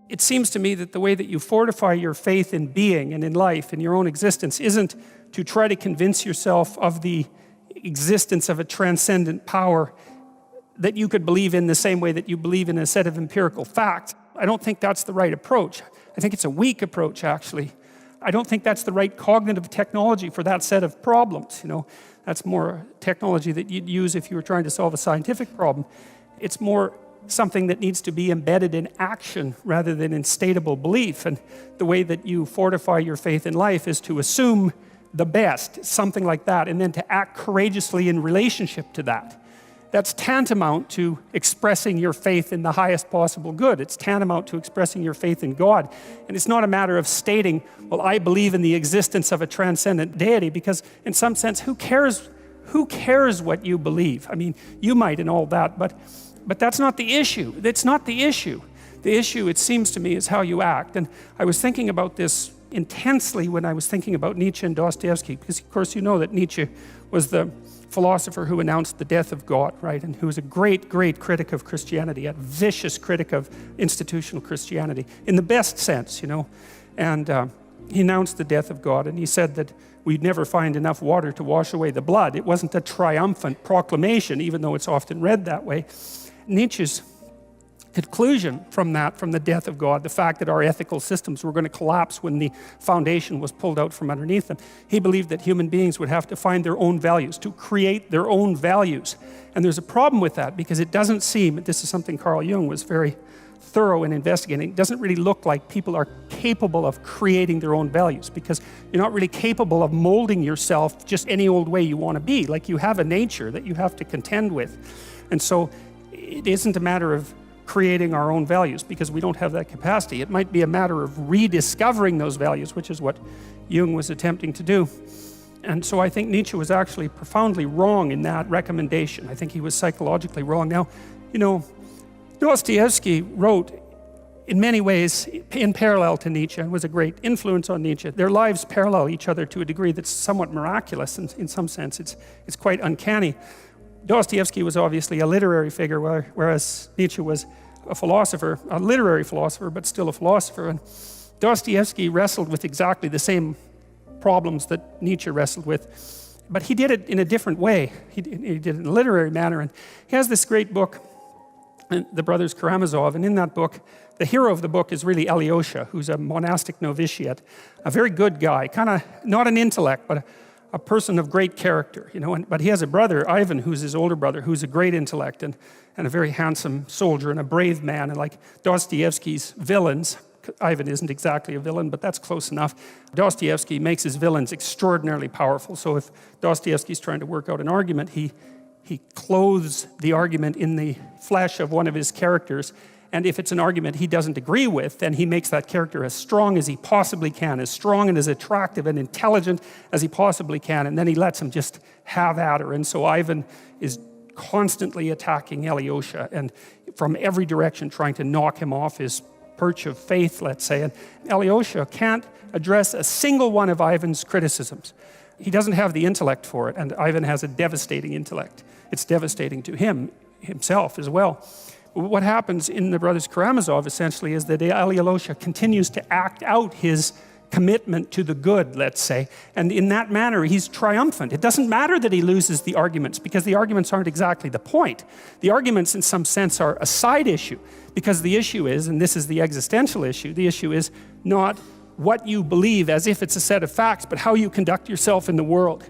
It seems to me that the way that you fortify your faith in being and in life, in your own existence, isn't to try to convince yourself of the existence of a transcendent power that you could believe in the same way that you believe in a set of empirical facts. I don't think that's the right approach. I think it's a weak approach, actually. I don't think that's the right cognitive technology for that set of problems. That's more technology that you'd use if you were trying to solve a scientific problem. It's more something that needs to be embedded in action rather than in statable belief. And the way that you fortify your faith in life is to assume the best, something like that, and then to act courageously in relationship to that. That's tantamount to expressing your faith in the highest possible good. It's tantamount to expressing your faith in God. And it's not a matter of stating, well, I believe in the existence of a transcendent deity, because in some sense, who cares what you believe? I mean, you might and all that, but that's not the issue. That's not the issue. The issue, it seems to me, is how you act. And I was thinking about this intensely when I was thinking about Nietzsche and Dostoevsky, because of course you know that Nietzsche was the philosopher who announced the death of God, right? And who was a great, great critic of Christianity, a vicious critic of institutional Christianity, in the best sense, And he announced the death of God, and he said that we'd never find enough water to wash away the blood. It wasn't a triumphant proclamation, even though it's often read that way. Nietzsche's conclusion from the death of God, the fact that our ethical systems were going to collapse when the foundation was pulled out from underneath them, he believed that human beings would have to find their own values, to create their own values. And there's a problem with that, because it doesn't seem, this is something Carl Jung was very thorough in investigating, it doesn't really look like people are capable of creating their own values, because you're not really capable of molding yourself just any old way you want to be. Like, you have a nature that you have to contend with. And so it isn't a matter of creating our own values, because we don't have that capacity. It might be a matter of rediscovering those values, which is what Jung was attempting to do. And so I think Nietzsche was actually profoundly wrong in that recommendation. I think he was psychologically wrong. Now, Dostoevsky wrote in many ways in parallel to Nietzsche, and was a great influence on Nietzsche. Their lives parallel each other to a degree that's somewhat miraculous, and in some sense it's quite uncanny. Dostoevsky was obviously a literary figure, whereas Nietzsche was a philosopher, a literary philosopher, but still a philosopher. And Dostoevsky wrestled with exactly the same problems that Nietzsche wrestled with, but he did it in a different way. He did it in a literary manner. And he has this great book, The Brothers Karamazov, and in that book, the hero of the book is really Alyosha, who's a monastic novitiate, a very good guy, kind of not an intellect, but a person of great character, but he has a brother, Ivan, who's his older brother, who's a great intellect and a very handsome soldier and a brave man. And like Dostoevsky's villains, Ivan isn't exactly a villain, but that's close enough. Dostoevsky makes his villains extraordinarily powerful. So if Dostoevsky's trying to work out an argument, he clothes the argument in the flesh of one of his characters. And if it's an argument he doesn't agree with, then he makes that character as strong as he possibly can, as strong and as attractive and intelligent as he possibly can, and then he lets him just have at her. And so Ivan is constantly attacking Alyosha, and from every direction trying to knock him off his perch of faith, let's say. And Alyosha can't address a single one of Ivan's criticisms. He doesn't have the intellect for it, and Ivan has a devastating intellect. It's devastating to himself as well. What happens in The Brothers Karamazov, essentially, is that Alyosha continues to act out his commitment to the good, let's say, and in that manner, he's triumphant. It doesn't matter that he loses the arguments, because the arguments aren't exactly the point. The arguments, in some sense, are a side issue, because the issue is, and this is the existential issue, the issue is not what you believe as if it's a set of facts, but how you conduct yourself in the world.